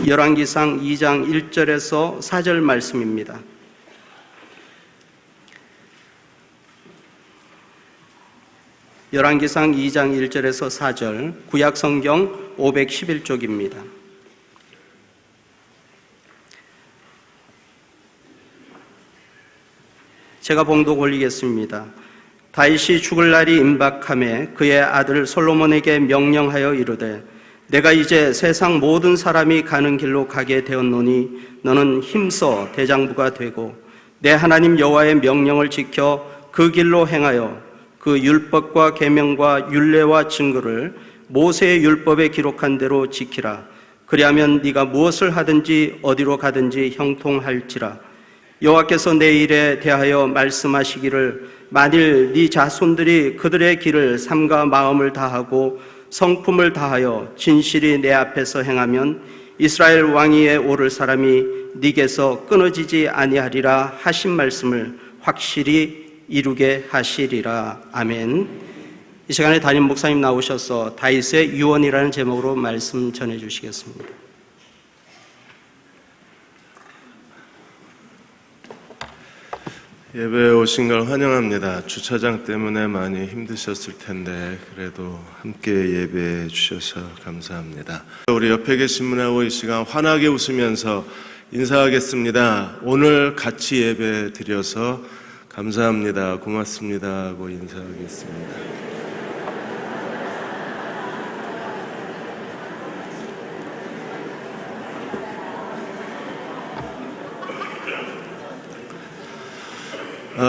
열왕기상 2장 1절에서 4절 말씀입니다. 열왕기상 2장 1절에서 4절, 구약성경 511쪽입니다. 제가 봉독 올리겠습니다. 다윗이 죽을 날이 임박하매 그의 아들 솔로몬에게 명령하여 이르되 내가 이제 세상 모든 사람이 가는 길로 가게 되었노니 너는 힘써 대장부가 되고 내 하나님 여호와의 명령을 지켜 그 길로 행하여 그 율법과 계명과 율례와 증거를 모세의 율법에 기록한 대로 지키라. 그리하면 네가 무엇을 하든지 어디로 가든지 형통할지라. 여호와께서 내 일에 대하여 말씀하시기를 만일 네 자손들이 그들의 길을 삼가 마음을 다하고 성품을 다하여 진실이 내 앞에서 행하면 이스라엘 왕위에 오를 사람이 네게서 끊어지지 아니하리라 하신 말씀을 확실히 이루게 하시리라. 아멘. 이 시간에 담임 목사님 나오셔서 다윗의 유언이라는 제목으로 말씀 전해 주시겠습니다. 예배에 오신 걸 환영합니다. 주차장 때문에 많이 힘드셨을 텐데 그래도 함께 예배해 주셔서 감사합니다. 우리 옆에 계신 분하고 이 시간 환하게 웃으면서 인사하겠습니다. 오늘 같이 예배 드려서 감사합니다. 고맙습니다 하고 인사하겠습니다.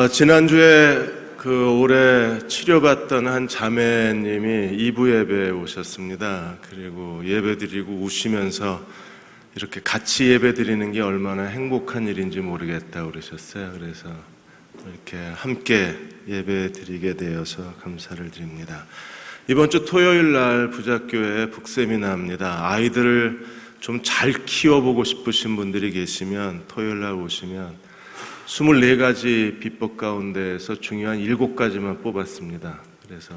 지난주에 올해 치료받던 한 자매님이 2부 예배에 오셨습니다. 그리고 예배 드리고 우시면서 이렇게 같이 예배 드리는 게 얼마나 행복한 일인지 모르겠다고 그러셨어요. 그래서 이렇게 함께 예배 드리게 되어서 감사를 드립니다. 이번 주 토요일 날 부작교회 북세미나입니다. 아이들을 좀 잘 키워보고 싶으신 분들이 계시면 토요일 날 오시면 24가지 비법 가운데에서 중요한 7가지만 뽑았습니다. 그래서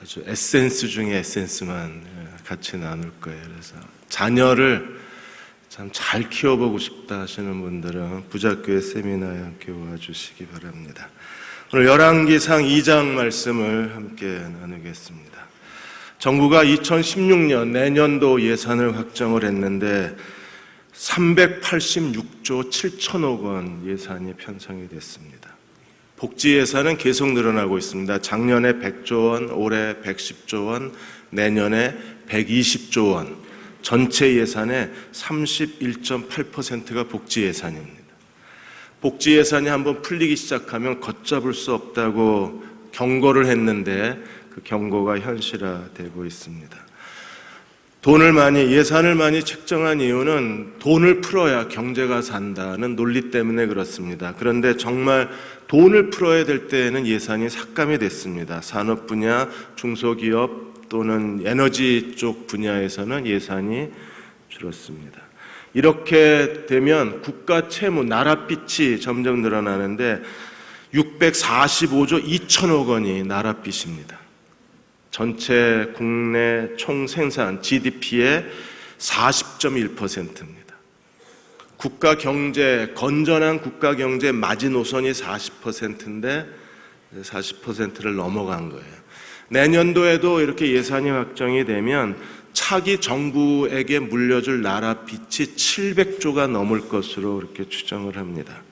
아주 에센스 중에 에센스만 같이 나눌 거예요. 그래서 자녀를 참 잘 키워보고 싶다 하시는 분들은 부작교회 세미나에 함께 와주시기 바랍니다. 오늘 열왕기상 2장 말씀을 함께 나누겠습니다. 정부가 2016년 내년도 예산을 확정을 했는데 386조 7천억 원 예산이 편성이 됐습니다. 복지 예산은 계속 늘어나고 있습니다. 작년에 100조 원, 올해 110조 원, 내년에 120조 원. 전체 예산의 31.8%가 복지 예산입니다. 복지 예산이 한번 풀리기 시작하면 걷잡을 수 없다고 경고를 했는데 그 경고가 현실화되고 있습니다. 예산을 많이 책정한 이유는 돈을 풀어야 경제가 산다는 논리 때문에 그렇습니다. 그런데 정말 돈을 풀어야 될 때에는 예산이 삭감이 됐습니다. 산업 분야, 중소기업 또는 에너지 쪽 분야에서는 예산이 줄었습니다. 이렇게 되면 국가 채무, 나랏빚이 점점 늘어나는데 645조 2천억 원이 나랏빚입니다. 전체 국내 총생산 GDP의 40.1%입니다. 국가 경제, 건전한 국가 경제 마지노선이 40%인데 40%를 넘어간 거예요. 내년도에도 이렇게 예산이 확정이 되면 차기 정부에게 물려줄 나랏빚이 700조가 넘을 것으로 이렇게 추정을 합니다.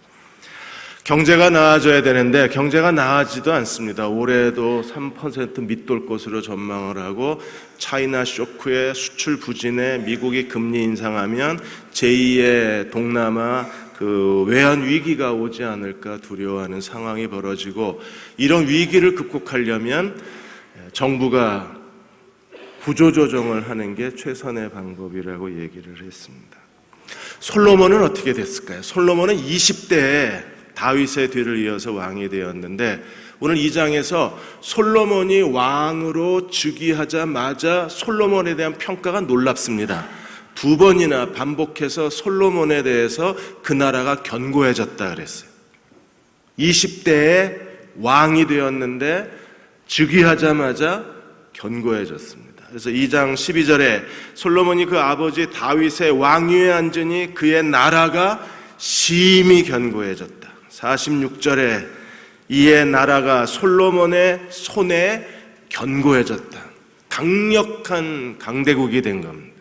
경제가 나아져야 되는데 경제가 나아지도 않습니다. 올해도 3% 밑돌 것으로 전망을 하고 차이나 쇼크에 수출 부진에 미국이 금리 인상하면 제2의 동남아 외환 위기가 오지 않을까 두려워하는 상황이 벌어지고 이런 위기를 극복하려면 정부가 구조조정을 하는 게 최선의 방법이라고 얘기를 했습니다. 솔로몬은 어떻게 됐을까요? 솔로몬은 20대에 다윗의 뒤를 이어서 왕이 되었는데 오늘 2장에서 솔로몬이 왕으로 즉위하자마자 솔로몬에 대한 평가가 놀랍습니다. 2번이나 반복해서 솔로몬에 대해서 그 나라가 견고해졌다 그랬어요. 20대에 왕이 되었는데 즉위하자마자 견고해졌습니다. 그래서 2장 12절에 솔로몬이 그 아버지 다윗의 왕위에 앉으니 그의 나라가 심히 견고해졌다. 46절에 이에 나라가 솔로몬의 손에 견고해졌다. 강력한 강대국이 된 겁니다.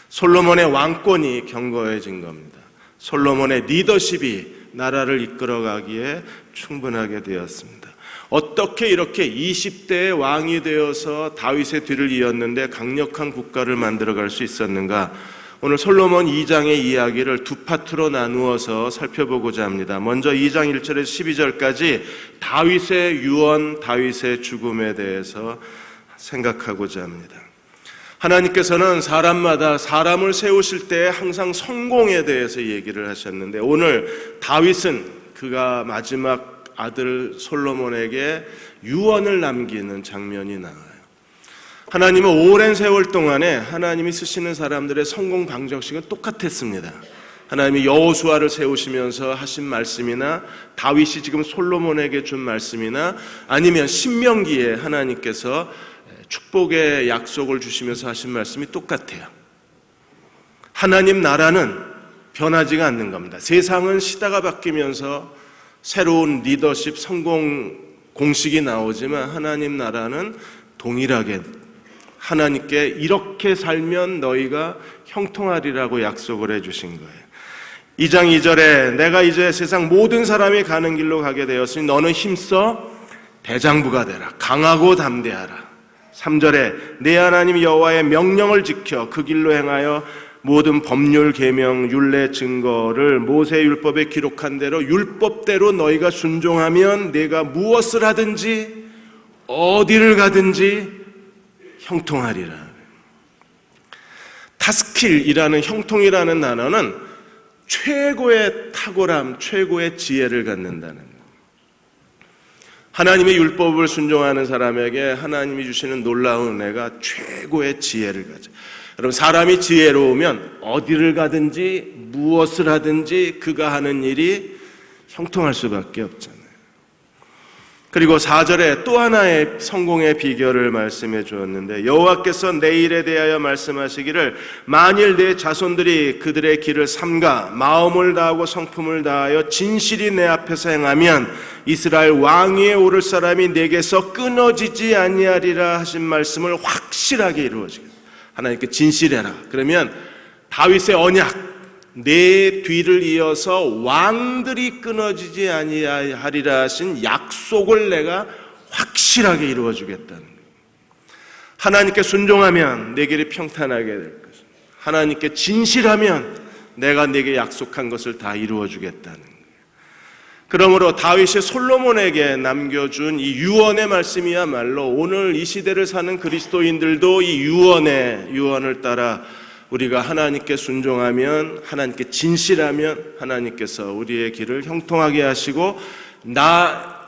솔로몬의 왕권이 견고해진 겁니다. 솔로몬의 리더십이 나라를 이끌어가기에 충분하게 되었습니다. 어떻게 이렇게 20대의 왕이 되어서 다윗의 뒤를 이었는데 강력한 국가를 만들어갈 수 있었는가? 오늘 솔로몬 2장의 이야기를 두 파트로 나누어서 살펴보고자 합니다. 먼저 2장 1절에서 12절까지 다윗의 유언, 다윗의 죽음에 대해서 생각하고자 합니다. 하나님께서는 사람마다 사람을 세우실 때 항상 성공에 대해서 얘기를 하셨는데 오늘 다윗은 그가 마지막 아들 솔로몬에게 유언을 남기는 장면이 나와요. 하나님은 오랜 세월 동안에 하나님이 쓰시는 사람들의 성공 방정식은 똑같았습니다. 하나님이 여호수아를 세우시면서 하신 말씀이나 다윗이 지금 솔로몬에게 준 말씀이나 아니면 신명기에 하나님께서 축복의 약속을 주시면서 하신 말씀이 똑같아요. 하나님 나라는 변하지가 않는 겁니다. 세상은 시대가 바뀌면서 새로운 리더십 성공 공식이 나오지만 하나님 나라는 동일하게 하나님께 이렇게 살면 너희가 형통하리라고 약속을 해주신 거예요. 2장 2절에 내가 이제 세상 모든 사람이 가는 길로 가게 되었으니 너는 힘써 대장부가 되라. 강하고 담대하라. 3절에 내 하나님 여호와의 명령을 지켜 그 길로 행하여 모든 법률, 계명, 율례, 증거를 모세 율법에 기록한 대로 율법대로 너희가 순종하면 내가 무엇을 하든지 어디를 가든지 형통하리라. 타스킬이라는 형통이라는 단어는 최고의 탁월함, 최고의 지혜를 갖는다는 거예요. 하나님의 율법을 순종하는 사람에게 하나님이 주시는 놀라운 은혜가 최고의 지혜를 가져. 여러분, 사람이 지혜로우면 어디를 가든지 무엇을 하든지 그가 하는 일이 형통할 수밖에 없잖아요. 그리고 4절에 또 하나의 성공의 비결을 말씀해 주었는데 여호와께서 내 일에 대하여 말씀하시기를 만일 내 자손들이 그들의 길을 삼가 마음을 다하고 성품을 다하여 진실이 내 앞에서 행하면 이스라엘 왕위에 오를 사람이 내게서 끊어지지 아니하리라 하신 말씀을 확실하게 이루어지겠다. 하나님께 진실해라. 그러면 다윗의 언약, 내 뒤를 이어서 왕들이 끊어지지 아니하리라 하신 약속을 내가 확실하게 이루어주겠다는 거예요. 하나님께 순종하면 내 길이 평탄하게 될 것입니다. 하나님께 진실하면 내가 내게 약속한 것을 다 이루어주겠다는 거예요. 그러므로 다윗이 솔로몬에게 남겨준 이 유언의 말씀이야말로 오늘 이 시대를 사는 그리스도인들도 이 유언을 따라 우리가 하나님께 순종하면, 하나님께 진실하면 하나님께서 우리의 길을 형통하게 하시고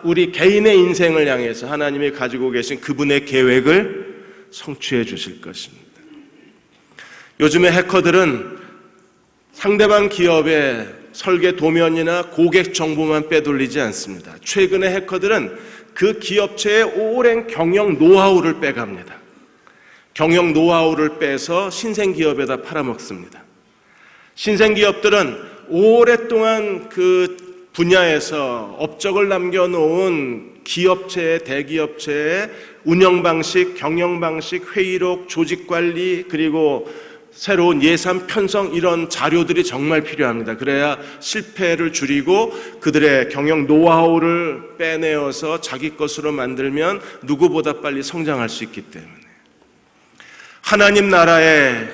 우리 개인의 인생을 향해서 하나님이 가지고 계신 그분의 계획을 성취해 주실 것입니다. 요즘에 해커들은 상대방 기업의 설계 도면이나 고객 정보만 빼돌리지 않습니다. 최근에 해커들은 그 기업체의 오랜 경영 노하우를 빼갑니다. 경영 노하우를 빼서 신생기업에다 팔아먹습니다. 신생기업들은 오랫동안 그 분야에서 업적을 남겨놓은 기업체의 대기업체의 운영방식, 경영방식, 회의록, 조직관리 그리고 새로운 예산 편성 이런 자료들이 정말 필요합니다. 그래야 실패를 줄이고 그들의 경영 노하우를 빼내어서 자기 것으로 만들면 누구보다 빨리 성장할 수 있기 때문에 하나님 나라의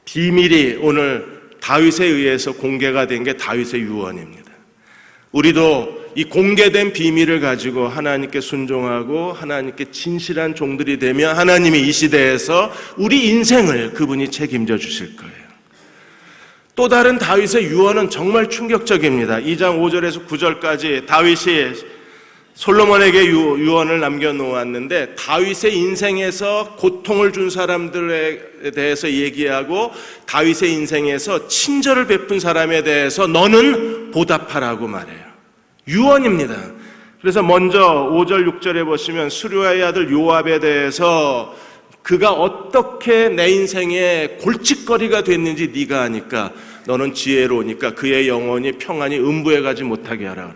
비밀이 오늘 다윗에 의해서 공개가 된 게 다윗의 유언입니다. 우리도 이 공개된 비밀을 가지고 하나님께 순종하고 하나님께 진실한 종들이 되면 하나님이 이 시대에서 우리 인생을 그분이 책임져 주실 거예요. 또 다른 다윗의 유언은 정말 충격적입니다. 2장 5절에서 9절까지 다윗이 솔로몬에게 유언을 남겨놓았는데 다윗의 인생에서 고통을 준 사람들에 대해서 얘기하고 다윗의 인생에서 친절을 베푼 사람에 대해서 너는 보답하라고 말해요. 유언입니다. 그래서 먼저 5절 6절에 보시면 수르야의 아들 요압에 대해서 그가 어떻게 내 인생의 골칫거리가 됐는지 네가 아니까 너는 지혜로우니까 그의 영혼이 평안히 음부에 가지 못하게 하라.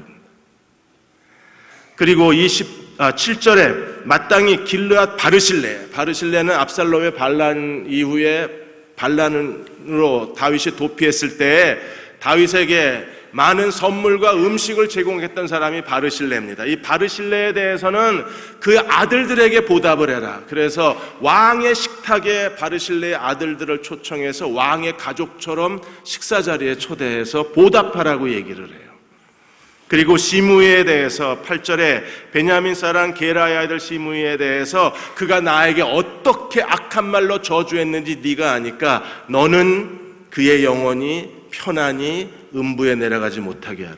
그리고 7절에 마땅히 길르앗 바르실레는 압살롬의 반란 이후에 반란으로 다윗이 도피했을 때 다윗에게 많은 선물과 음식을 제공했던 사람이 바르실레입니다. 이 바르실레에 대해서는 그 아들들에게 보답을 해라. 그래서 왕의 식탁에 바르실레의 아들들을 초청해서 왕의 가족처럼 식사 자리에 초대해서 보답하라고 얘기를 해요. 그리고 시므이에 대해서 8절에 베냐민 사람 게라의 아들 시므이에 대해서 그가 나에게 어떻게 악한 말로 저주했는지 네가 아니까 너는 그의 영혼이 편안히 음부에 내려가지 못하게 하라.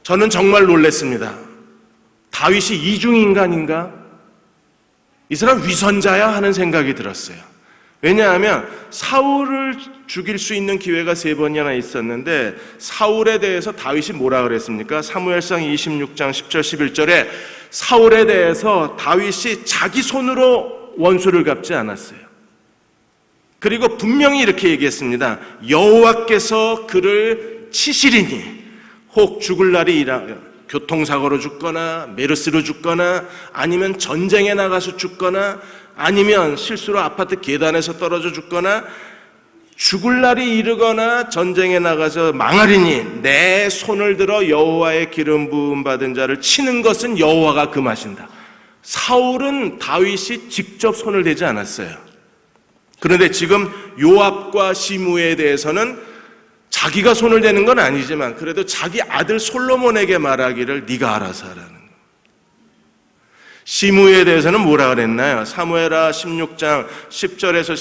저는 정말 놀랐습니다. 다윗이 이중인간인가? 이 사람 위선자야 하는 생각이 들었어요. 왜냐하면 사울을 죽일 수 있는 기회가 3번이나 있었는데 사울에 대해서 다윗이 뭐라 그랬습니까? 사무엘상 26장 10절 11절에 사울에 대해서 다윗이 자기 손으로 원수를 갚지 않았어요. 그리고 분명히 이렇게 얘기했습니다. 여호와께서 그를 치시리니 혹 죽을 날이 교통사고로 죽거나 메르스로 죽거나 아니면 전쟁에 나가서 죽거나 아니면 실수로 아파트 계단에서 떨어져 죽거나 죽을 날이 이르거나 전쟁에 나가서 망하리니 내 손을 들어 여호와의 기름 부음 받은 자를 치는 것은 여호와가 금하신다. 사울은 다윗이 직접 손을 대지 않았어요. 그런데 지금 요압과 시므에 대해서는 자기가 손을 대는 건 아니지만 그래도 자기 아들 솔로몬에게 말하기를 네가 알아서 하라는 거예요. 시므에 대해서는 뭐라 그랬나요? 사무엘하 16장 10절에서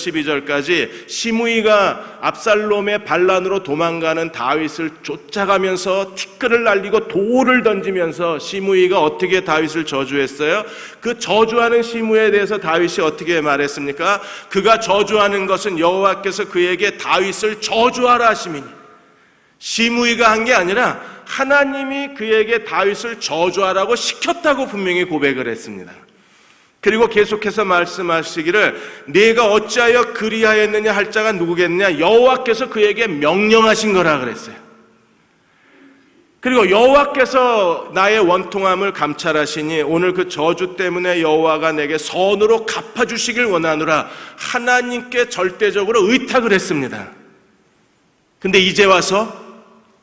12절까지 시므이가 압살롬의 반란으로 도망가는 다윗을 쫓아가면서 티끌을 날리고 돌을 던지면서 시므이가 어떻게 다윗을 저주했어요? 그 저주하는 시므에 대해서 다윗이 어떻게 말했습니까? 그가 저주하는 것은 여호와께서 그에게 다윗을 저주하라 하심이니 시므이가 한 게 아니라 하나님이 그에게 다윗을 저주하라고 시켰다고 분명히 고백을 했습니다. 그리고 계속해서 말씀하시기를 네가 어찌하여 그리하였느냐 할 자가 누구겠느냐 여호와께서 그에게 명령하신 거라 그랬어요. 그리고 여호와께서 나의 원통함을 감찰하시니 오늘 그 저주 때문에 여호와가 내게 선으로 갚아주시길 원하노라 하나님께 절대적으로 의탁을 했습니다. 근데 이제 와서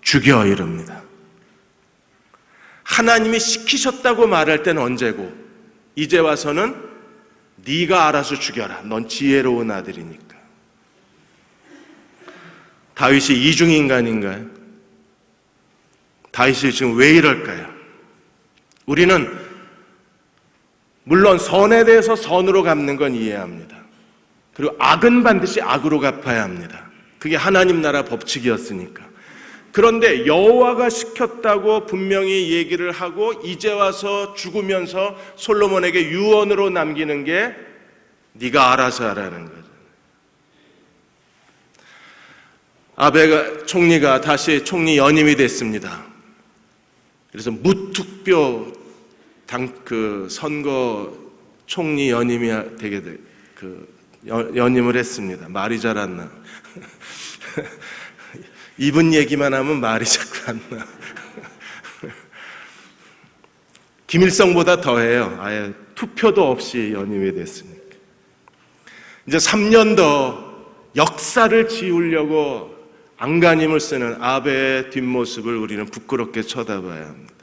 죽여 이럽니다. 하나님이 시키셨다고 말할 때는 언제고 이제 와서는 네가 알아서 죽여라. 넌 지혜로운 아들이니까. 다윗이 이중인간인가요? 다윗이 지금 왜 이럴까요? 우리는 물론 선에 대해서 선으로 갚는 건 이해합니다. 그리고 악은 반드시 악으로 갚아야 합니다. 그게 하나님 나라 법칙이었으니까. 그런데 여호와가 시켰다고 분명히 얘기를 하고 이제 와서 죽으면서 솔로몬에게 유언으로 남기는 게 네가 알아서 하라는 거죠. 아베 총리가 다시 총리 연임이 됐습니다. 그래서 무투표 선거 총리 연임이 되게 연임을 했습니다. 말이 잘 안 나. 이분 얘기만 하면 말이 자꾸 안 나. 김일성보다 더해요. 아예 투표도 없이 연임이 됐으니까. 이제 3년 더 역사를 지우려고 안간힘을 쓰는 아베의 뒷모습을 우리는 부끄럽게 쳐다봐야 합니다.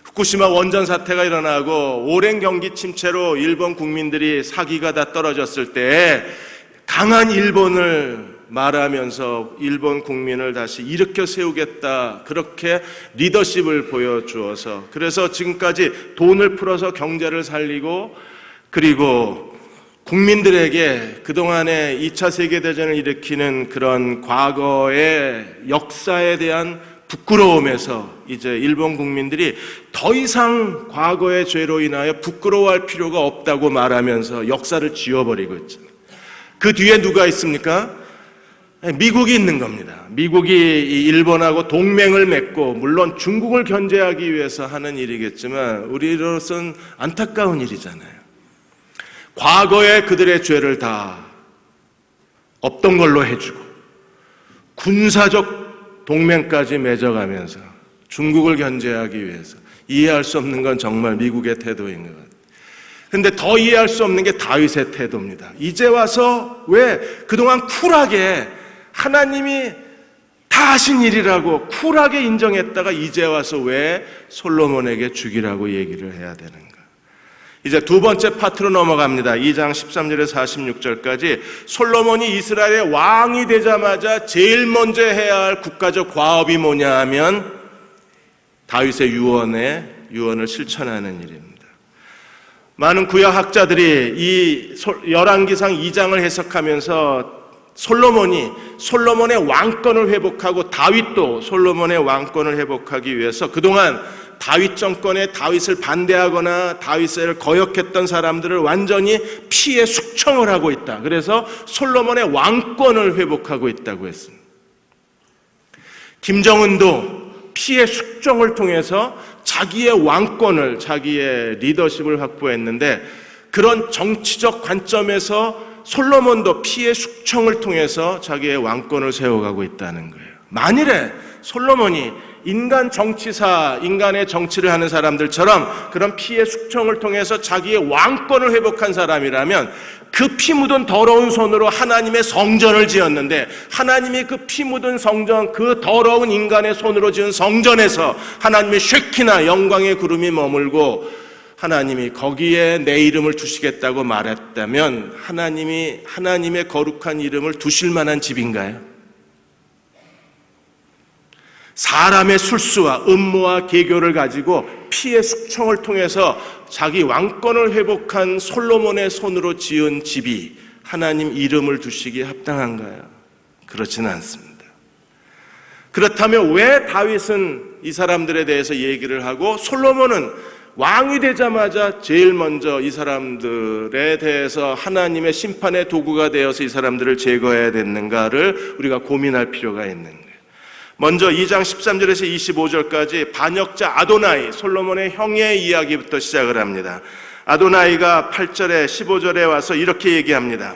후쿠시마 원전 사태가 일어나고 오랜 경기 침체로 일본 국민들이 사기가 다 떨어졌을 때 강한 일본을 말하면서 일본 국민을 다시 일으켜 세우겠다 그렇게 리더십을 보여주어서 그래서 지금까지 돈을 풀어서 경제를 살리고 그리고 국민들에게 그동안에 2차 세계대전을 일으키는 그런 과거의 역사에 대한 부끄러움에서 이제 일본 국민들이 더 이상 과거의 죄로 인하여 부끄러워할 필요가 없다고 말하면서 역사를 지워버리고 있잖아요. 그 뒤에 누가 있습니까? 미국이 있는 겁니다. 미국이 일본하고 동맹을 맺고 물론 중국을 견제하기 위해서 하는 일이겠지만 우리로서는 안타까운 일이잖아요. 과거에 그들의 죄를 다 없던 걸로 해주고 군사적 동맹까지 맺어가면서 중국을 견제하기 위해서 이해할 수 없는 건 정말 미국의 태도인 것 같아요. 그런데 더 이해할 수 없는 게 다윗의 태도입니다. 이제 와서 왜 그동안 쿨하게 하나님이 다 하신 일이라고 쿨하게 인정했다가 이제 와서 왜 솔로몬에게 죽이라고 얘기를 해야 되는가? 이제 두 번째 파트로 넘어갑니다. 2장 13절에서 46절까지 솔로몬이 이스라엘의 왕이 되자마자 제일 먼저 해야 할 국가적 과업이 뭐냐 하면 다윗의 유언을 실천하는 일입니다. 많은 구약학자들이 이 열왕기상 2장을 해석하면서 솔로몬의 왕권을 회복하고 다윗도 솔로몬의 왕권을 회복하기 위해서 그동안 다윗 정권에 다윗을 반대하거나 다윗을 거역했던 사람들을 완전히 피해 숙청을 하고 있다. 그래서 솔로몬의 왕권을 회복하고 있다고 했습니다. 김정은도 피해 숙청을 통해서 자기의 왕권을, 자기의 리더십을 확보했는데 그런 정치적 관점에서 솔로몬도 피해 숙청을 통해서 자기의 왕권을 세워가고 있다는 거예요. 만일에 솔로몬이 인간 정치사, 인간의 정치를 하는 사람들처럼 그런 피해 숙청을 통해서 자기의 왕권을 회복한 사람이라면 그 피 묻은 더러운 손으로 하나님의 성전을 지었는데 하나님이 그 피 묻은 성전, 그 더러운 인간의 손으로 지은 성전에서 하나님의 쉐키나 영광의 구름이 머물고 하나님이 거기에 내 이름을 두시겠다고 말했다면 하나님이 하나님의 거룩한 이름을 두실 만한 집인가요? 사람의 술수와 음모와 계교를 가지고 피해 숙청을 통해서 자기 왕권을 회복한 솔로몬의 손으로 지은 집이 하나님 이름을 두시기에 합당한가요? 그렇지는 않습니다. 그렇다면 왜 다윗은 이 사람들에 대해서 얘기를 하고 솔로몬은 왕이 되자마자 제일 먼저 이 사람들에 대해서 하나님의 심판의 도구가 되어서 이 사람들을 제거해야 됐는가를 우리가 고민할 필요가 있는 거예요. 먼저 2장 13절에서 25절까지 반역자 아도나이, 솔로몬의 형의 이야기부터 시작을 합니다. 아도나이가 8절에 15절에 와서 이렇게 얘기합니다.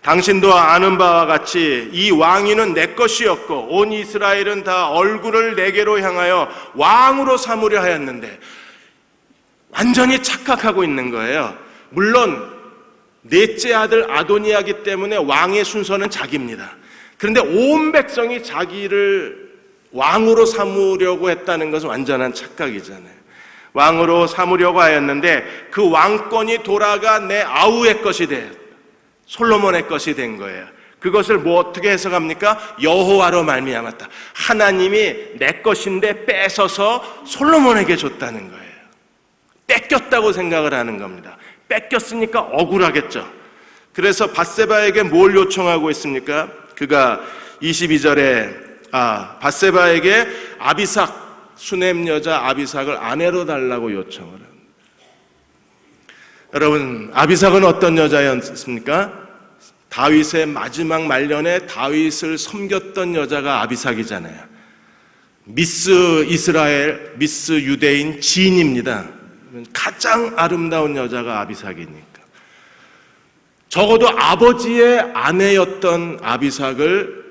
당신도 아는 바와 같이 이 왕위는 내 것이었고 온 이스라엘은 다 얼굴을 내게로 향하여 왕으로 삼으려 하였는데 완전히 착각하고 있는 거예요. 물론 넷째 아들 아도니아기 때문에 왕의 순서는 자기입니다. 그런데 온 백성이 자기를 왕으로 삼으려고 했다는 것은 완전한 착각이잖아요. 왕으로 삼으려고 하였는데 그 왕권이 돌아가 내 아우의 것이 돼 솔로몬의 것이 된 거예요. 그것을 뭐 어떻게 해석합니까? 여호와로 말미암았다. 하나님이 내 것인데 뺏어서 솔로몬에게 줬다는 거예요. 뺏겼다고 생각을 하는 겁니다. 뺏겼으니까 억울하겠죠. 그래서 밧세바에게 뭘 요청하고 있습니까? 그가 22절에 밧세바에게 아비삭, 수넴 여자 아비삭을 아내로 달라고 요청을 합니다. 여러분, 아비삭은 어떤 여자였습니까? 다윗의 마지막 말년에 다윗을 섬겼던 여자가 아비삭이잖아요. 미스 이스라엘, 미스 유대인 지인입니다. 가장 아름다운 여자가 아비삭이니까. 적어도 아버지의 아내였던 아비삭을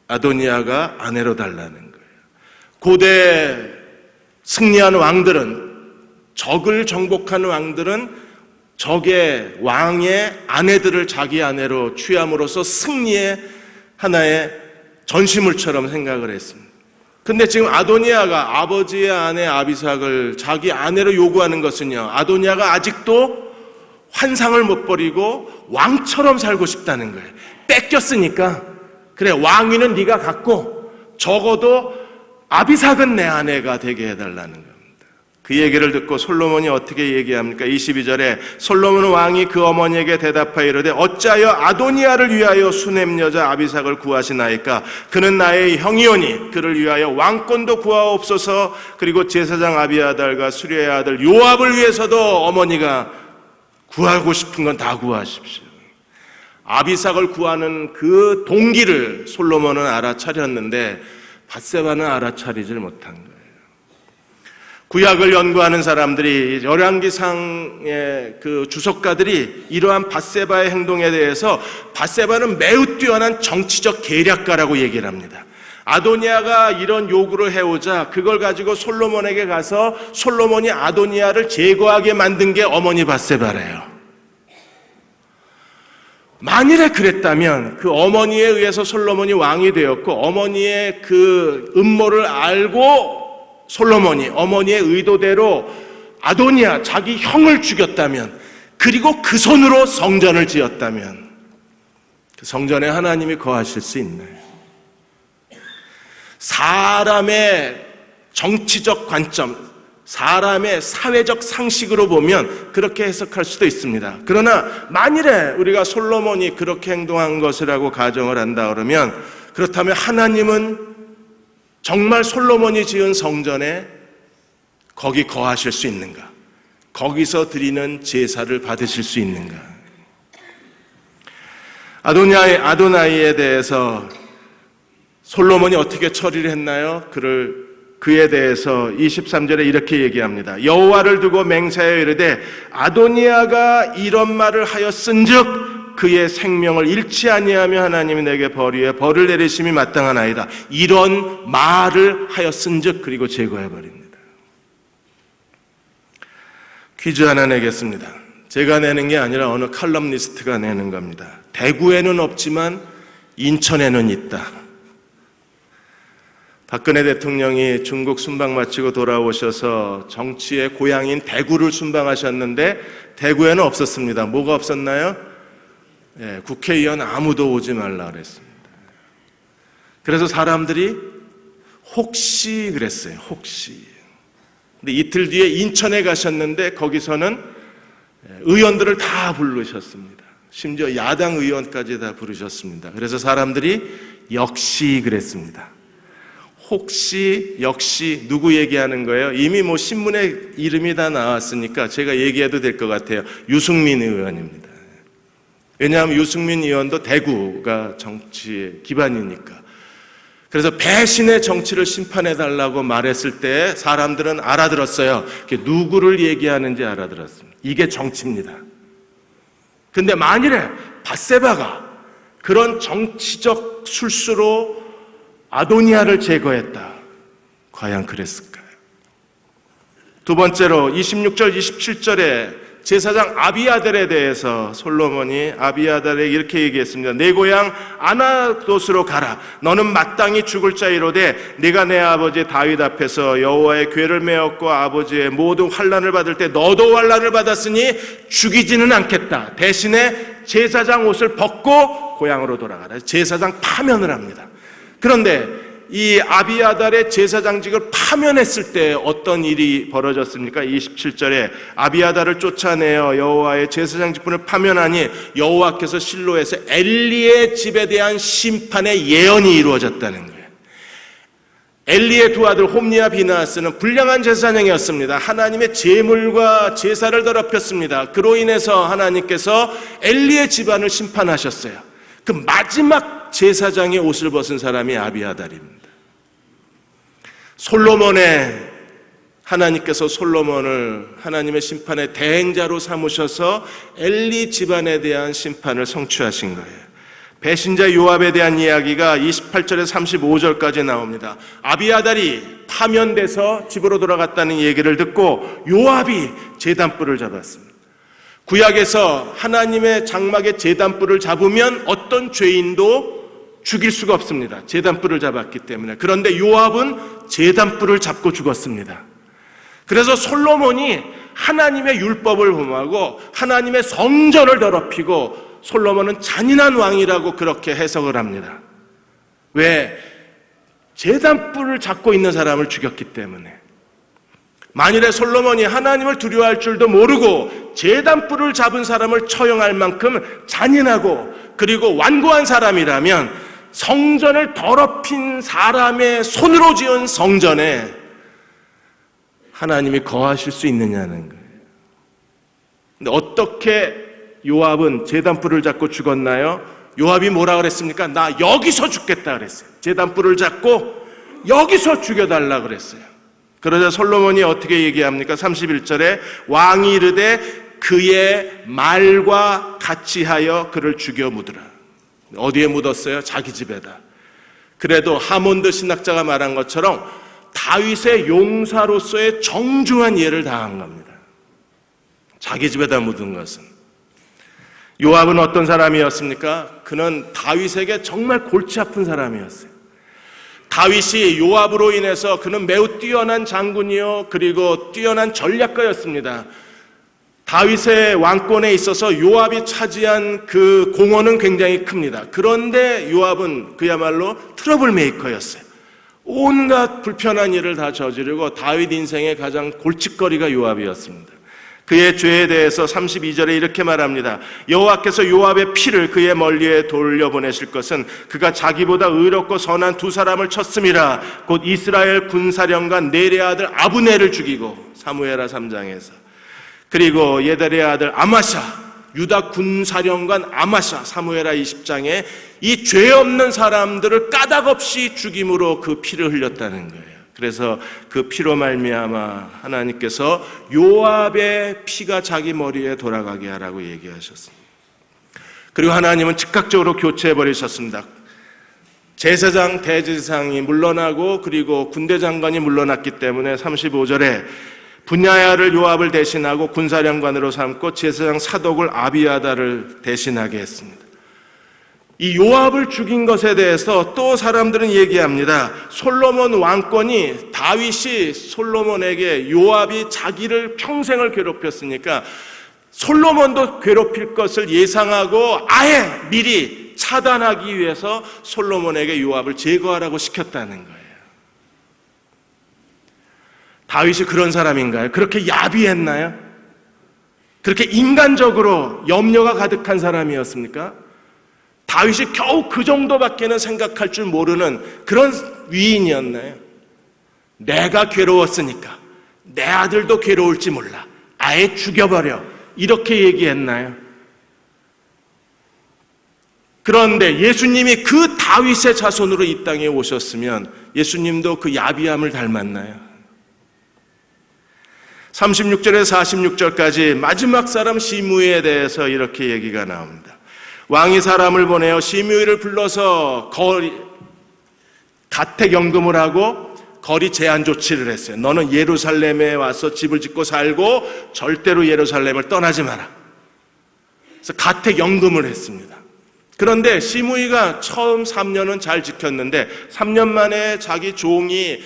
아도니아가 아내로 달라는 거예요. 고대 승리한 왕들은, 적을 정복한 왕들은 적의 왕의 아내들을 자기 아내로 취함으로써 승리의 하나의 전시물처럼 생각을 했습니다. 근데 지금 아도니아가 아버지의 아내 아비삭을 자기 아내로 요구하는 것은요, 아도니아가 아직도 환상을 못 버리고 왕처럼 살고 싶다는 거예요. 뺏겼으니까 그래, 왕위는 네가 갖고 적어도 아비삭은 내 아내가 되게 해달라는 겁니다. 그 얘기를 듣고 솔로몬이 어떻게 얘기합니까? 22절에 솔로몬 왕이 그 어머니에게 대답하여 이르되 어찌하여 아도니아를 위하여 수넴 여자 아비삭을 구하시나이까? 그는 나의 형이오니 그를 위하여 왕권도 구하옵소서. 그리고 제사장 아비아달과 수리의 아들 요압을 위해서도 어머니가 구하고 싶은 건 다 구하십시오. 아비삭을 구하는 그 동기를 솔로몬은 알아차렸는데 밧세바는 알아차리질 못한 거예요. 구약을 연구하는 사람들이, 열왕기상의 그 주석가들이 이러한 밧세바의 행동에 대해서 밧세바는 매우 뛰어난 정치적 계략가라고 얘기를 합니다. 아도니아가 이런 요구를 해오자 그걸 가지고 솔로몬에게 가서 솔로몬이 아도니아를 제거하게 만든 게 어머니 밧세바래요. 만일에 그랬다면 그 어머니에 의해서 솔로몬이 왕이 되었고, 어머니의 그 음모를 알고 솔로몬이 어머니의 의도대로 아도니아 자기 형을 죽였다면, 그리고 그 손으로 성전을 지었다면 그 성전에 하나님이 거하실 수 있나요? 사람의 정치적 관점, 사람의 사회적 상식으로 보면 그렇게 해석할 수도 있습니다. 그러나 만일에 우리가 솔로몬이 그렇게 행동한 것이라고 가정을 한다 그러면, 그렇다면 하나님은 정말 솔로몬이 지은 성전에 거기 거하실 수 있는가? 거기서 드리는 제사를 받으실 수 있는가? 아도나이에 대해서 솔로몬이 어떻게 처리를 했나요? 그에 대해서 23절에 이렇게 얘기합니다. 여호와를 두고 맹세하여 이르되 아도니아가 이런 말을 하였은즉 그의 생명을 잃지 아니하며 하나님이 내게 벌을 내리심이 마땅하나이다. 이런 말을 하였은즉, 그리고 제거해 버립니다. 퀴즈 하나 내겠습니다. 제가 내는 게 아니라 어느 칼럼니스트가 내는 겁니다. 대구에는 없지만 인천에는 있다. 박근혜 대통령이 중국 순방 마치고 돌아오셔서 정치의 고향인 대구를 순방하셨는데 대구에는 없었습니다. 뭐가 없었나요? 국회의원 아무도 오지 말라 그랬습니다. 그래서 사람들이 혹시 그랬어요. 혹시. 근데 이틀 뒤에 인천에 가셨는데 거기서는 의원들을 다 부르셨습니다. 심지어 야당 의원까지 다 부르셨습니다. 그래서 사람들이 역시 그랬습니다. 혹시, 역시, 누구 얘기하는 거예요? 이미 신문에 이름이 다 나왔으니까 제가 얘기해도 될 것 같아요. 유승민 의원입니다. 왜냐하면 유승민 의원도 대구가 정치의 기반이니까. 그래서 배신의 정치를 심판해달라고 말했을 때 사람들은 알아들었어요. 누구를 얘기하는지 알아들었습니다. 이게 정치입니다. 근데 만일에 밧세바가 그런 정치적 술수로 아도니아를 제거했다, 과연 그랬을까요? 두 번째로 26절, 27절에 제사장 아비아달에 대해서 솔로몬이 아비아달에 이렇게 얘기했습니다. 내 고향 아나돗으로 가라. 너는 마땅히 죽을 자이로되 내가 내 아버지 다윗 앞에서 여호와의 궤를 메었고 아버지의 모든 환난을 받을 때 너도 환난을 받았으니 죽이지는 않겠다. 대신에 제사장 옷을 벗고 고향으로 돌아가라. 제사장 파면을 합니다. 그런데 이 아비아달의 제사장직을 파면했을 때 어떤 일이 벌어졌습니까? 27절에 아비아달을 쫓아내어 여호와의 제사장직분을 파면하니 여호와께서 실로에서 엘리의 집에 대한 심판의 예언이 이루어졌다는 거예요. 엘리의 두 아들 홈니와 비나하스는 불량한 제사장이었습니다. 하나님의 제물과 제사를 더럽혔습니다. 그로 인해서 하나님께서 엘리의 집안을 심판하셨어요. 그 마지막 제사장의 옷을 벗은 사람이 아비아달입니다. 하나님께서 솔로몬을 하나님의 심판의 대행자로 삼으셔서 엘리 집안에 대한 심판을 성취하신 거예요. 배신자 요압에 대한 이야기가 28절에서 35절까지 나옵니다. 아비아달이 파면돼서 집으로 돌아갔다는 얘기를 듣고 요압이 제단불을 잡았습니다. 구약에서 하나님의 장막의 제단불을 잡으면 어떤 죄인도 죽일 수가 없습니다. 제단불을 잡았기 때문에. 그런데 요압은 제단불을 잡고 죽었습니다. 그래서 솔로몬이 하나님의 율법을 범하고 하나님의 성전을 더럽히고 솔로몬은 잔인한 왕이라고 그렇게 해석을 합니다. 왜? 제단불을 잡고 있는 사람을 죽였기 때문에. 만일에 솔로몬이 하나님을 두려워할 줄도 모르고 제단불을 잡은 사람을 처형할 만큼 잔인하고 그리고 완고한 사람이라면 성전을 더럽힌 사람의 손으로 지은 성전에 하나님이 거하실 수 있느냐는 거예요. 근데 어떻게 요압은 제단불을 잡고 죽었나요? 요압이 뭐라 그랬습니까? 나 여기서 죽겠다 그랬어요. 제단불을 잡고 여기서 죽여달라 그랬어요. 그러자 솔로몬이 어떻게 얘기합니까? 31절에 왕이 이르되 그의 말과 같이 하여 그를 죽여 묻으라. 어디에 묻었어요? 자기 집에다. 그래도 하몬드 신학자가 말한 것처럼 다윗의 용사로서의 정중한 예를 다한 겁니다. 자기 집에다 묻은 것은. 요압은 어떤 사람이었습니까? 그는 다윗에게 정말 골치 아픈 사람이었어요. 다윗이 요압으로 인해서 그는 매우 뛰어난 장군이요 그리고 뛰어난 전략가였습니다. 다윗의 왕권에 있어서 요압이 차지한 그 공헌은 굉장히 큽니다. 그런데 요압은 그야말로 트러블 메이커였어요. 온갖 불편한 일을 다 저지르고 다윗 인생의 가장 골칫거리가 요압이었습니다. 그의 죄에 대해서 32절에 이렇게 말합니다. 여호와께서 요압의 피를 그의 멀리에 돌려보내실 것은 그가 자기보다 의롭고 선한 두 사람을 쳤음이라. 곧 이스라엘 군사령관 넬의 아들 아브넬을 죽이고, 사무엘하 3장에서. 그리고 예델의 아들 아마샤, 유다 군사령관 아마샤, 사무엘하 20장에 이 죄 없는 사람들을 까닭없이 죽임으로 그 피를 흘렸다는 거예요. 그래서 그 피로 말미암아 하나님께서 요압의 피가 자기 머리에 돌아가게 하라고 얘기하셨습니다. 그리고 하나님은 즉각적으로 교체해 버리셨습니다. 제사장, 대제사장이 물러나고 그리고 군대 장관이 물러났기 때문에 35절에 분야야를 요압을 대신하고 군사령관으로 삼고 제사장 사독을 아비아다를 대신하게 했습니다. 이 요압을 죽인 것에 대해서 또 사람들은 얘기합니다. 솔로몬 왕권이, 다윗이 솔로몬에게 요압이 자기를 평생을 괴롭혔으니까 솔로몬도 괴롭힐 것을 예상하고 아예 미리 차단하기 위해서 솔로몬에게 요압을 제거하라고 시켰다는 거예요. 다윗이 그런 사람인가요? 그렇게 야비했나요? 그렇게 인간적으로 염려가 가득한 사람이었습니까? 다윗이 겨우 그 정도밖에는 생각할 줄 모르는 그런 위인이었나요? 내가 괴로웠으니까 내 아들도 괴로울지 몰라, 아예 죽여버려, 이렇게 얘기했나요? 그런데 예수님이 그 다윗의 자손으로 이 땅에 오셨으면 예수님도 그 야비함을 닮았나요? 36절에서 46절까지 마지막 사람 시므이에 대해서 이렇게 얘기가 나옵니다. 왕이 사람을 보내어 시므이를 불러서 가택연금을 하고 거리 제한 조치를 했어요. 너는 예루살렘에 와서 집을 짓고 살고 절대로 예루살렘을 떠나지 마라. 그래서 가택연금을 했습니다. 그런데 시므이가 처음 3년은 잘 지켰는데 3년 만에 자기 종이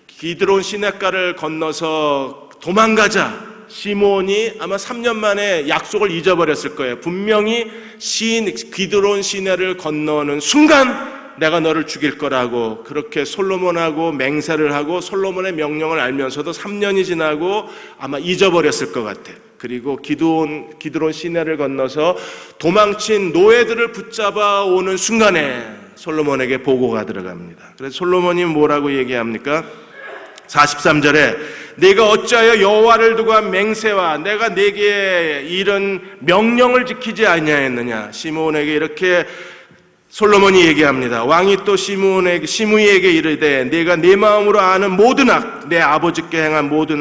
기드론 시냇가를 건너서 도망가자. 시므온이 아마 3년 만에 약속을 잊어버렸을 거예요. 분명히 기드론 시내를 건너는 순간 내가 너를 죽일 거라고 그렇게 솔로몬하고 맹세를 하고 솔로몬의 명령을 알면서도 3년이 지나고 아마 잊어버렸을 것 같아요. 그리고 기드론 시내를 건너서 도망친 노예들을 붙잡아 오는 순간에 솔로몬에게 보고가 들어갑니다. 그래서 솔로몬이 뭐라고 얘기합니까? 43절에 네가 어찌하여 여호와를 두고 한 맹세와 내가 네게 이른 명령을 지키지 아니하였느냐. 시므온에게 이렇게 솔로몬이 얘기합니다. 왕이 또 시므이에게 이르되 네가 네 마음으로 아는 모든 악, 내 아버지께 행한 모든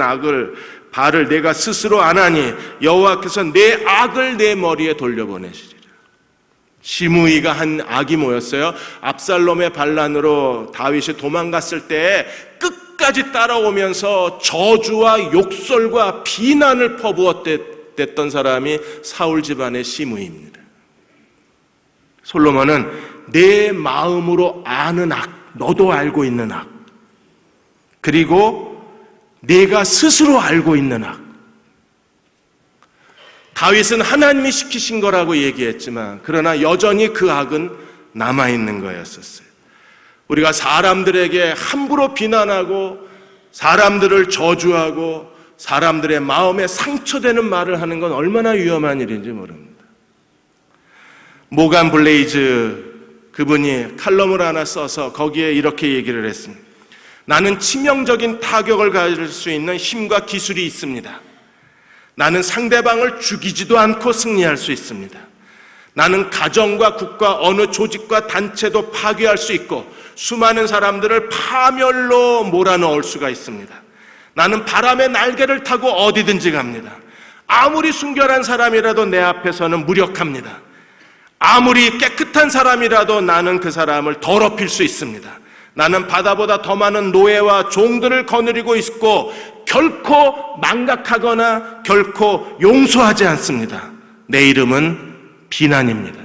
발을 내가 스스로 안하니 여호와께서 내 악을 내 머리에 돌려보내시리라. 시므이가 한 악이 뭐였어요? 압살롬의 반란으로 다윗이 도망갔을 때 끝까지 따라오면서 저주와 욕설과 비난을 퍼부었댔던 사람이 사울 집안의 시므이입니다. 솔로몬은 내 마음으로 아는 악, 너도 알고 있는 악, 그리고 내가 스스로 알고 있는 악. 다윗은 하나님이 시키신 거라고 얘기했지만 그러나 여전히 그 악은 남아있는 거였었어요. 우리가 사람들에게 함부로 비난하고 사람들을 저주하고 사람들의 마음에 상처되는 말을 하는 건 얼마나 위험한 일인지 모릅니다. 모간 블레이즈 그분이 칼럼을 하나 써서 거기에 이렇게 얘기를 했습니다. 나는 치명적인 타격을 가질 수 있는 힘과 기술이 있습니다. 나는 상대방을 죽이지도 않고 승리할 수 있습니다. 나는 가정과 국가 어느 조직과 단체도 파괴할 수 있고 수많은 사람들을 파멸로 몰아넣을 수가 있습니다. 나는 바람의 날개를 타고 어디든지 갑니다. 아무리 순결한 사람이라도 내 앞에서는 무력합니다. 아무리 깨끗한 사람이라도 나는 그 사람을 더럽힐 수 있습니다. 나는 바다보다 더 많은 노예와 종들을 거느리고 있고 결코 망각하거나 결코 용서하지 않습니다. 내 이름은 비난입니다.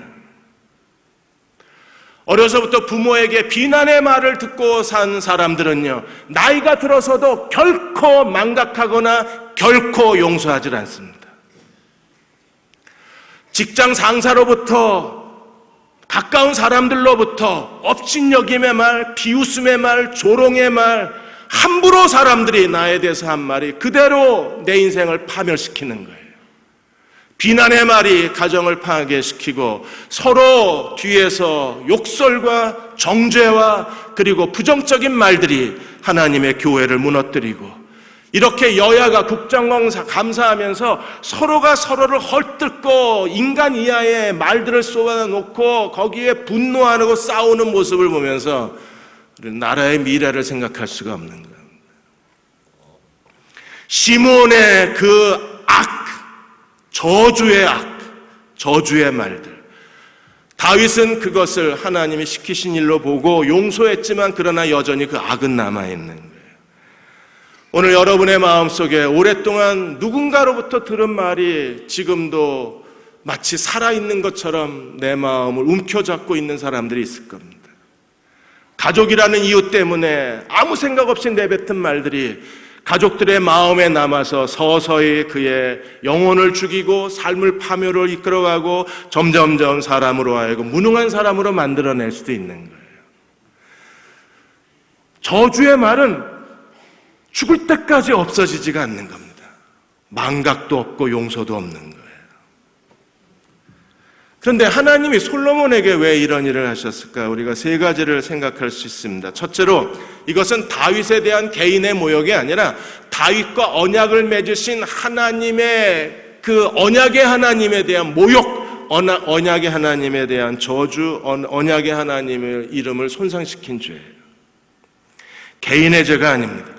어려서부터 부모에게 비난의 말을 듣고 산 사람들은요, 나이가 들어서도 결코 망각하거나 결코 용서하지 않습니다. 직장 상사로부터, 가까운 사람들로부터 업신여김의 말, 비웃음의 말, 조롱의 말, 함부로 사람들이 나에 대해서 한 말이 그대로 내 인생을 파멸시키는 거예요. 비난의 말이 가정을 파괴시키고 서로 뒤에서 욕설과 정죄와 그리고 부정적인 말들이 하나님의 교회를 무너뜨리고, 이렇게 여야가 국정감사하면서 서로가 서로를 헐뜯고 인간 이하의 말들을 쏟아놓고 거기에 분노하고 싸우는 모습을 보면서 나라의 미래를 생각할 수가 없는 거예요. 시므온의 그 악, 저주의 악, 저주의 말들, 다윗은 그것을 하나님이 시키신 일로 보고 용서했지만 그러나 여전히 그 악은 남아있는 거예요. 오늘 여러분의 마음속에 오랫동안 누군가로부터 들은 말이 지금도 마치 살아있는 것처럼 내 마음을 움켜잡고 있는 사람들이 있을 겁니다. 가족이라는 이유 때문에 아무 생각 없이 내뱉은 말들이 가족들의 마음에 남아서 서서히 그의 영혼을 죽이고 삶을 파멸을 이끌어가고 점점점 사람으로 하여금 무능한 사람으로 만들어낼 수도 있는 거예요. 저주의 말은 죽을 때까지 없어지지가 않는 겁니다. 망각도 없고 용서도 없는 거예요. 그런데 하나님이 솔로몬에게 왜 이런 일을 하셨을까? 우리가 세 가지를 생각할 수 있습니다. 첫째로, 이것은 다윗에 대한 개인의 모욕이 아니라 다윗과 언약을 맺으신 하나님의 그 언약의 하나님에 대한 모욕, 언약의 하나님에 대한 저주, 언약의 하나님의 이름을 손상시킨 죄예요. 개인의 죄가 아닙니다.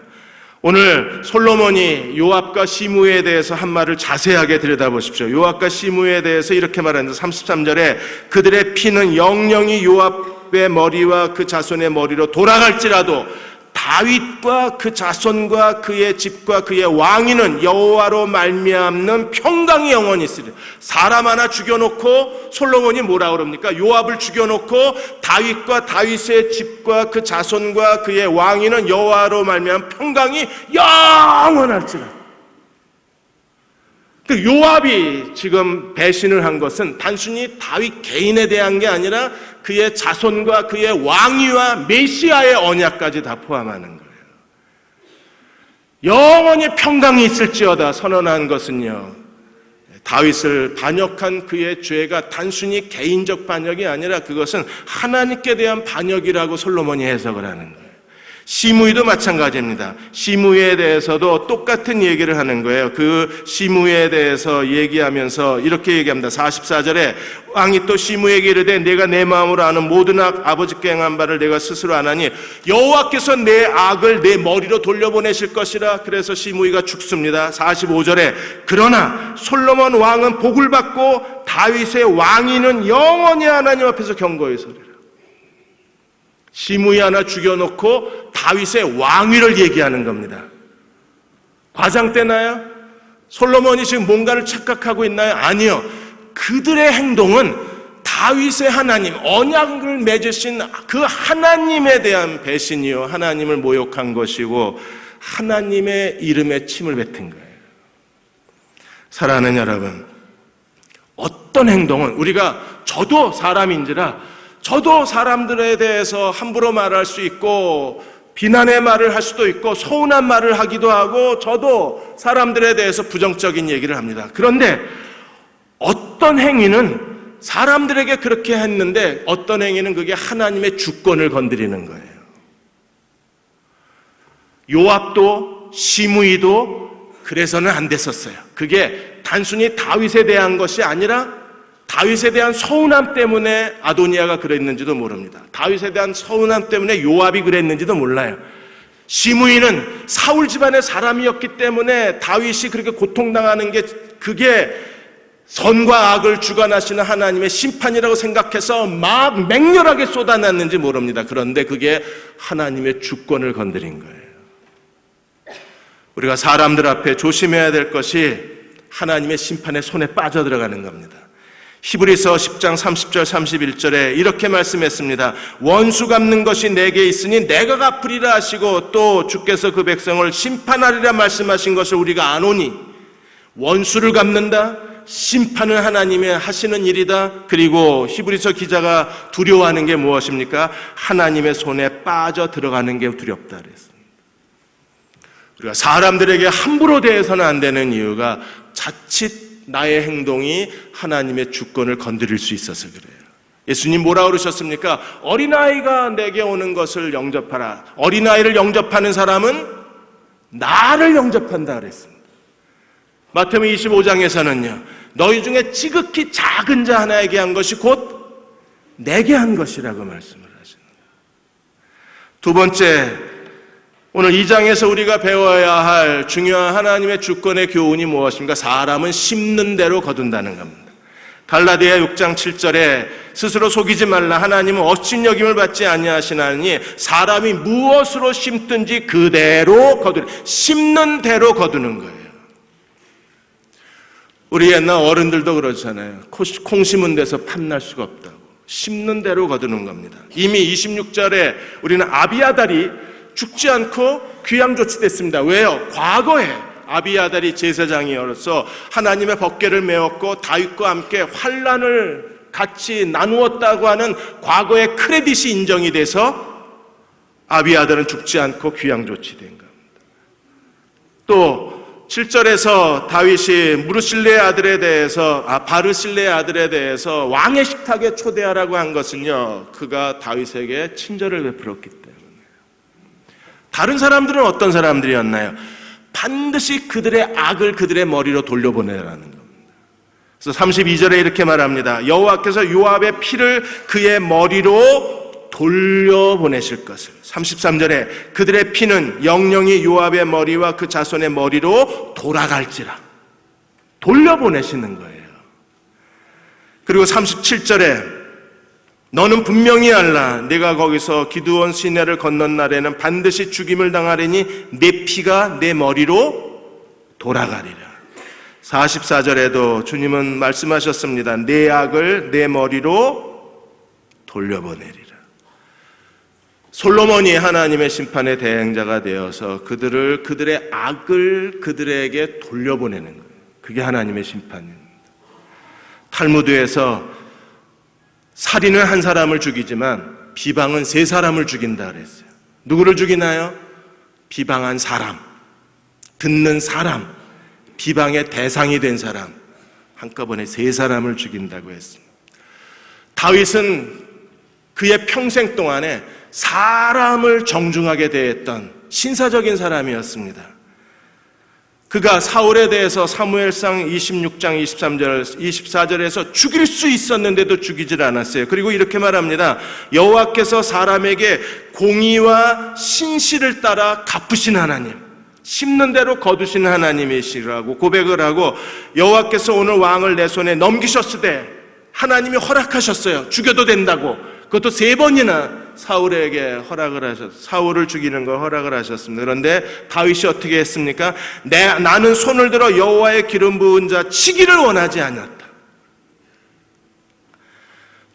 오늘 솔로몬이 요압과 시므에 대해서 한 말을 자세하게 들여다보십시오. 요압과 시므에 대해서 이렇게 말하는데 33절에 그들의 피는 영영이 요압의 머리와 그 자손의 머리로 돌아갈지라도 다윗과 그 자손과 그의 집과 그의 왕위는 여호와로 말미암는 평강이 영원히 있으리라. 사람 하나 죽여놓고 솔로몬이 뭐라 그럽니까? 요압을 죽여놓고 다윗과 다윗의 집과 그 자손과 그의 왕위는 여호와로 말미암은 평강이 영원할지라. 그 요압이 지금 배신을 한 것은 단순히 다윗 개인에 대한 게 아니라 그의 자손과 그의 왕위와 메시아의 언약까지 다 포함하는 거예요. 영원히 평강이 있을지어다 선언한 것은요, 다윗을 반역한 그의 죄가 단순히 개인적 반역이 아니라 그것은 하나님께 대한 반역이라고 솔로몬이 해석을 하는 거예요. 시므이도 마찬가지입니다. 시므이에 대해서도 똑같은 얘기를 하는 거예요. 그 시므이에 대해서 얘기하면서 이렇게 얘기합니다. 44절에 왕이 또 시므이에게 이르되 내가 내 마음으로 아는 모든 악, 아버지께 행한 바를 내가 스스로 아나니 여호와께서 내 악을 내 머리로 돌려보내실 것이라. 그래서 시므이가 죽습니다. 45절에 그러나 솔로몬 왕은 복을 받고 다윗의 왕위는 영원히 하나님 앞에서 견고히 서리라. 시므이 하나 죽여놓고 다윗의 왕위를 얘기하는 겁니다. 과장되나요? 솔로몬이 지금 뭔가를 착각하고 있나요? 아니요. 그들의 행동은 다윗의 하나님, 언약을 맺으신 그 하나님에 대한 배신이요, 하나님을 모욕한 것이고 하나님의 이름에 침을 뱉은 거예요. 사랑하는 여러분, 어떤 행동은 우리가 저도 사람인지라 저도 사람들에 대해서 함부로 말할 수 있고 비난의 말을 할 수도 있고 서운한 말을 하기도 하고 저도 사람들에 대해서 부정적인 얘기를 합니다. 그런데 어떤 행위는 사람들에게 그렇게 했는데 어떤 행위는 그게 하나님의 주권을 건드리는 거예요. 요압도 시므이도 그래서는 안 됐었어요. 그게 단순히 다윗에 대한 것이 아니라 다윗에 대한 서운함 때문에 아도니아가 그랬는지도 모릅니다. 다윗에 대한 서운함 때문에 요압이 그랬는지도 몰라요. 시므이는 사울 집안의 사람이었기 때문에 다윗이 그렇게 고통당하는 게 그게 선과 악을 주관하시는 하나님의 심판이라고 생각해서 막 맹렬하게 쏟아놨는지 모릅니다. 그런데 그게 하나님의 주권을 건드린 거예요. 우리가 사람들 앞에 조심해야 될 것이 하나님의 심판의 손에 빠져들어가는 겁니다. 히브리서 10장 30절 31절에 이렇게 말씀했습니다. 원수 갚는 것이 내게 있으니 내가 갚으리라 하시고 또 주께서 그 백성을 심판하리라 말씀하신 것을 우리가 아노니 원수를 갚는다. 심판은 하나님의 하시는 일이다. 그리고 히브리서 기자가 두려워하는 게 무엇입니까? 하나님의 손에 빠져 들어가는 게 두렵다 그랬습니다. 우리가 사람들에게 함부로 대해서는 안 되는 이유가 자칫 나의 행동이 하나님의 주권을 건드릴 수 있어서 그래요. 예수님 뭐라 그러셨습니까? 어린아이가 내게 오는 것을 영접하라. 어린아이를 영접하는 사람은 나를 영접한다 그랬습니다. 마태복음 25장에서는요. 너희 중에 지극히 작은 자 하나에게 한 것이 곧 내게 한 것이라고 말씀을 하십니다. 두 번째, 오늘 2장에서 우리가 배워야 할 중요한 하나님의 주권의 교훈이 무엇입니까? 사람은 심는 대로 거둔다는 겁니다. 갈라디아 6장 7절에 스스로 속이지 말라. 하나님은 업신여김을 받지 아니하시나니 사람이 무엇으로 심든지 그대로 거두는, 심는 대로 거두는 거예요. 우리 옛날 어른들도 그러잖아요. 콩 심은 데서 팥날 수가 없다고. 심는 대로 거두는 겁니다. 이미 26절에 우리는 아비아달이 죽지 않고 귀양 조치됐습니다. 왜요? 과거에 아비아달이 제사장이어서 하나님의 법궤를 메웠고 다윗과 함께 환난을 같이 나누었다고 하는 과거의 크레딧이 인정이 돼서 아비아달은 죽지 않고 귀양 조치된 겁니다. 또 7절에서 다윗이 무르실레의 아들에 대해서 바르실레의 아들에 대해서 왕의 식탁에 초대하라고 한 것은요, 그가 다윗에게 친절을 베풀었기 때문에. 다른 사람들은 어떤 사람들이었나요? 반드시 그들의 악을 그들의 머리로 돌려보내라는 겁니다. 그래서 32절에 이렇게 말합니다. 여호와께서 요압의 피를 그의 머리로 돌려보내실 것을. 33절에 그들의 피는 영영이 요압의 머리와 그 자손의 머리로 돌아갈지라. 돌려보내시는 거예요. 그리고 37절에 너는 분명히 알라. 네가 거기서 기드온 시내를 건넌 날에는 반드시 죽임을 당하리니 내 피가 내 머리로 돌아가리라. 44절에도 주님은 말씀하셨습니다. 내 악을 내 머리로 돌려보내리라. 솔로몬이 하나님의 심판의 대행자가 되어서 그들의 악을 그들에게 돌려보내는 거예요. 그게 하나님의 심판입니다. 탈무드에서 살인은 한 사람을 죽이지만 비방은 세 사람을 죽인다 그랬어요. 누구를 죽이나요? 비방한 사람, 듣는 사람, 비방의 대상이 된 사람, 한꺼번에 세 사람을 죽인다고 했습니다. 다윗은 그의 평생 동안에 사람을 정중하게 대했던 신사적인 사람이었습니다. 그가 사울에 대해서 사무엘상 26장 23절, 24절에서 죽일 수 있었는데도 죽이질 않았어요. 그리고 이렇게 말합니다. 여호와께서 사람에게 공의와 신실을 따라 갚으신 하나님, 심는 대로 거두시는 하나님이시라고 고백을 하고, 여호와께서 오늘 왕을 내 손에 넘기셨으되 하나님이 허락하셨어요. 죽여도 된다고. 그것도 3번이나 사울에게 허락을 하셨어요. 사울을 죽이는 걸 허락을 하셨습니다. 그런데 다윗이 어떻게 했습니까? 나는 손을 들어 여호와의 기름 부은 자 치기를 원하지 않았다.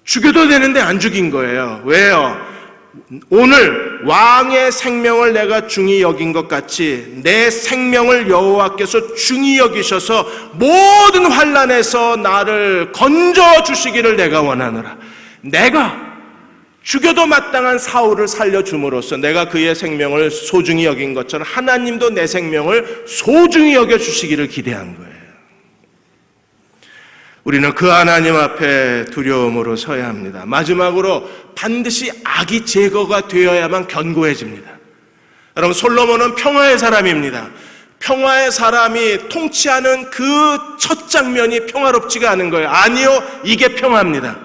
죽여도 되는데 안 죽인 거예요. 왜요? 오늘 왕의 생명을 내가 중히 여긴 것 같이 내 생명을 여호와께서 중히 여기셔서 모든 환난에서 나를 건져 주시기를 내가 원하노라. 내가 죽여도 마땅한 사울을 살려줌으로써 내가 그의 생명을 소중히 여긴 것처럼 하나님도 내 생명을 소중히 여겨주시기를 기대한 거예요. 우리는 그 하나님 앞에 두려움으로 서야 합니다. 마지막으로 반드시 악이 제거가 되어야만 견고해집니다. 여러분, 솔로몬은 평화의 사람입니다. 평화의 사람이 통치하는 그 첫 장면이 평화롭지가 않은 거예요. 아니요, 이게 평화입니다.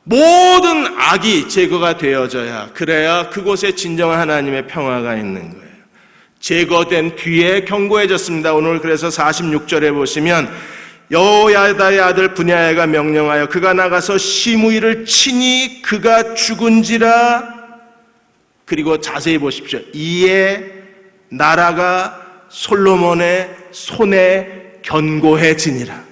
모든 악이 제거가 되어져야, 그래야 그곳에 진정한 하나님의 평화가 있는 거예요. 제거된 뒤에 견고해졌습니다. 오늘 그래서 46절에 보시면 여호야다의 아들 분야야가 명령하여 그가 나가서 시므이를 치니 그가 죽은지라. 그리고 자세히 보십시오. 이에 나라가 솔로몬의 손에 견고해지니라.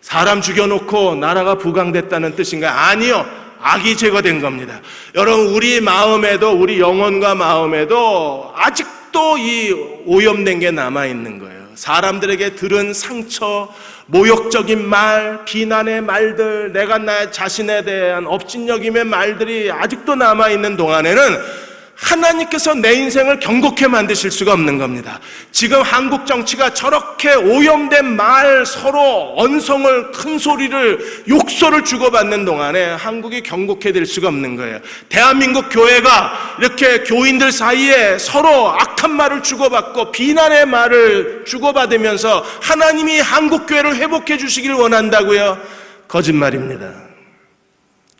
사람 죽여놓고 나라가 부강됐다는 뜻인가요? 아니요. 악이 제거된 겁니다. 여러분, 우리 마음에도, 우리 영혼과 마음에도 아직도 이 오염된 게 남아있는 거예요. 사람들에게 들은 상처, 모욕적인 말, 비난의 말들, 내가 나 자신에 대한 업신여김의 말들이 아직도 남아있는 동안에는 하나님께서 내 인생을 견고케 만드실 수가 없는 겁니다. 지금 한국 정치가 저렇게 오염된 말, 서로 언성을, 큰 소리를, 욕설을 주고받는 동안에 한국이 견고케 될 수가 없는 거예요. 대한민국 교회가 이렇게 교인들 사이에 서로 악한 말을 주고받고 비난의 말을 주고받으면서 하나님이 한국 교회를 회복해 주시길 원한다고요? 거짓말입니다.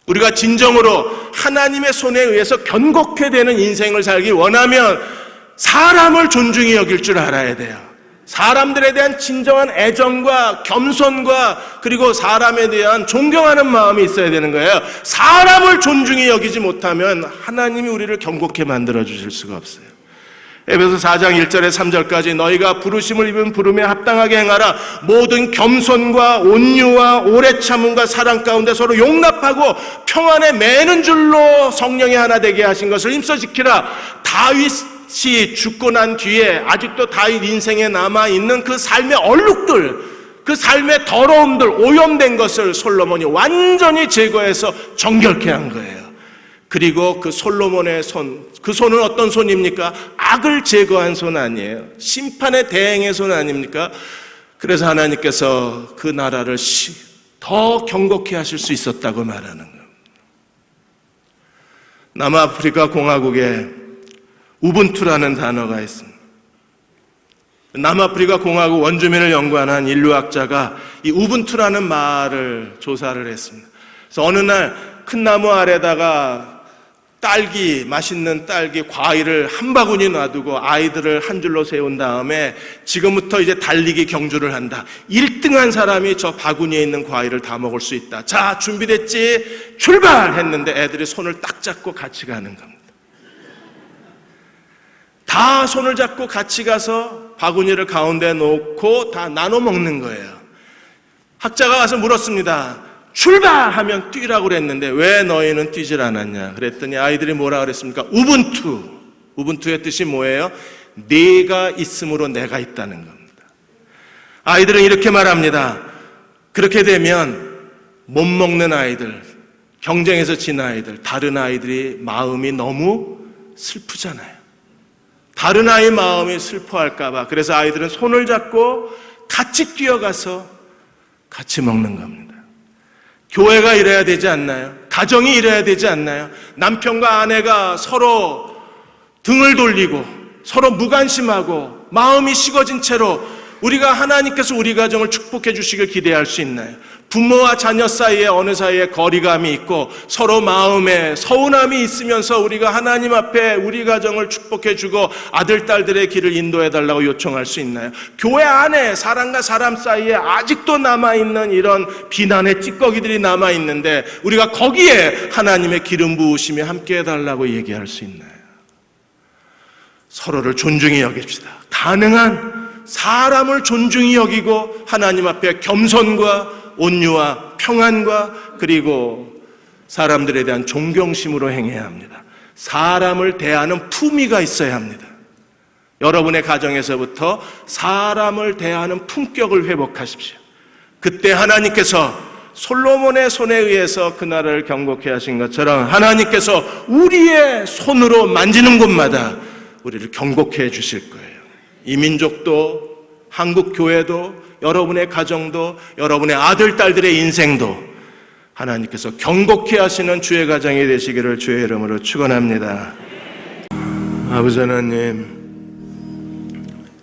우리가 진정으로 하나님의 손에 의해서 견고케 되는 인생을 살기 원하면 사람을 존중히 여길 줄 알아야 돼요. 사람들에 대한 진정한 애정과 겸손과 그리고 사람에 대한 존경하는 마음이 있어야 되는 거예요. 사람을 존중히 여기지 못하면 하나님이 우리를 견고케 만들어 주실 수가 없어요. 에베소 4장 1절에 3절까지 너희가 부르심을 입은 부름에 합당하게 행하라. 모든 겸손과 온유와 오래 참음과 사랑 가운데 서로 용납하고 평안에 매는 줄로 성령이 하나 되게 하신 것을 힘써 지키라. 다윗이 죽고 난 뒤에 아직도 다윗 인생에 남아있는 그 삶의 얼룩들, 그 삶의 더러움들, 오염된 것을 솔로몬이 완전히 제거해서 정결케 한 거예요. 그리고 그 솔로몬의 손, 그 손은 어떤 손입니까? 악을 제거한 손 아니에요. 심판에 대행의 손 아닙니까? 그래서 하나님께서 그 나라를 더 견고케 하실 수 있었다고 말하는 거예요. 남아프리카 공화국에 우분투라는 단어가 있습니다. 남아프리카 공화국 원주민을 연구한 인류학자가 이 우분투라는 말을 조사를 했습니다. 그래서 어느 날 큰 나무 아래다가 딸기, 맛있는 딸기, 과일을 한 바구니 놔두고 아이들을 한 줄로 세운 다음에 지금부터 이제 달리기 경주를 한다. 1등한 사람이 저 바구니에 있는 과일을 다 먹을 수 있다. 자, 준비됐지? 출발! 했는데 애들이 손을 딱 잡고 같이 가는 겁니다. 다 손을 잡고 같이 가서 바구니를 가운데 놓고 다 나눠 먹는 거예요. 학자가 와서 물었습니다. 출발하면 뛰라고 그랬는데 왜 너희는 뛰질 않았냐? 그랬더니 아이들이 뭐라 그랬습니까? 우분투. 우분투의 뜻이 뭐예요? 네가 있음으로 내가 있다는 겁니다. 아이들은 이렇게 말합니다. 그렇게 되면 못 먹는 아이들, 경쟁에서 진 아이들, 다른 아이들이 마음이 너무 슬프잖아요. 다른 아이 마음이 슬퍼할까 봐. 그래서 아이들은 손을 잡고 같이 뛰어가서 같이 먹는 겁니다. 교회가 이래야 되지 않나요? 가정이 이래야 되지 않나요? 남편과 아내가 서로 등을 돌리고 서로 무관심하고 마음이 식어진 채로 우리가 하나님께서 우리 가정을 축복해 주시길 기대할 수 있나요? 부모와 자녀 사이에 어느 사이에 거리감이 있고 서로 마음에 서운함이 있으면서 우리가 하나님 앞에 우리 가정을 축복해 주고 아들, 딸들의 길을 인도해 달라고 요청할 수 있나요? 교회 안에 사람과 사람 사이에 아직도 남아있는 이런 비난의 찌꺼기들이 남아있는데 우리가 거기에 하나님의 기름 부으심이 함께 해달라고 얘기할 수 있나요? 서로를 존중히 여깁시다. 가능한 사람을 존중히 여기고 하나님 앞에 겸손과 온유와 평안과 그리고 사람들에 대한 존경심으로 행해야 합니다. 사람을 대하는 품위가 있어야 합니다. 여러분의 가정에서부터 사람을 대하는 품격을 회복하십시오. 그때 하나님께서 솔로몬의 손에 의해서 그 나라를 견고케 하신 것처럼 하나님께서 우리의 손으로 만지는 곳마다 우리를 견고케 해 주실 거예요. 이 민족도 한국 교회도 여러분의 가정도 여러분의 아들, 딸들의 인생도 하나님께서 견고케 하시는 주의 가정이 되시기를 주의 이름으로 축원합니다. 아버지 하나님,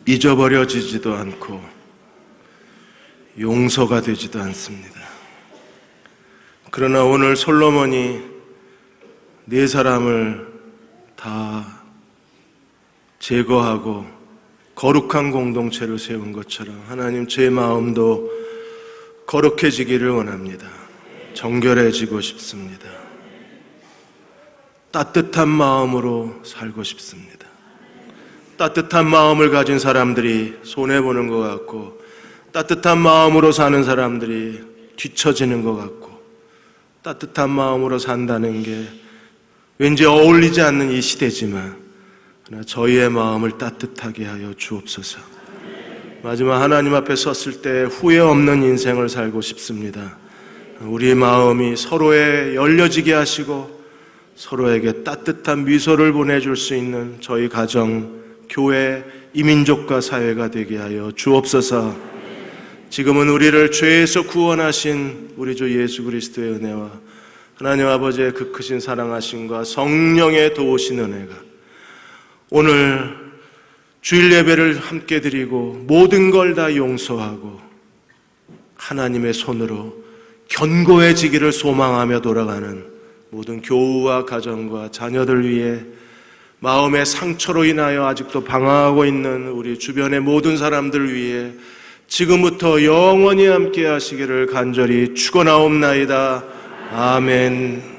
잊어버려지지도 않고 용서가 되지도 않습니다. 그러나 오늘 솔로몬이 네 사람을 다 제거하고 거룩한 공동체를 세운 것처럼 하나님, 제 마음도 거룩해지기를 원합니다. 정결해지고 싶습니다. 따뜻한 마음으로 살고 싶습니다. 따뜻한 마음을 가진 사람들이 손해보는 것 같고, 따뜻한 마음으로 사는 사람들이 뒤처지는 것 같고, 따뜻한 마음으로 산다는 게 왠지 어울리지 않는 이 시대지만, 그러나 저희의 마음을 따뜻하게 하여 주옵소서. 마지막 하나님 앞에 섰을 때 후회 없는 인생을 살고 싶습니다. 우리 마음이 서로에 열려지게 하시고 서로에게 따뜻한 미소를 보내줄 수 있는 저희 가정, 교회, 이민족과 사회가 되게 하여 주옵소서. 지금은 우리를 죄에서 구원하신 우리 주 예수 그리스도의 은혜와 하나님 아버지의 그 크신 사랑하심과 성령의 도우신 은혜가 오늘 주일 예배를 함께 드리고 모든 걸 다 용서하고 하나님의 손으로 견고해지기를 소망하며 돌아가는 모든 교우와 가정과 자녀들 위해, 마음의 상처로 인하여 아직도 방황하고 있는 우리 주변의 모든 사람들 위해 지금부터 영원히 함께 하시기를 간절히 축원하옵나이다. 아멘.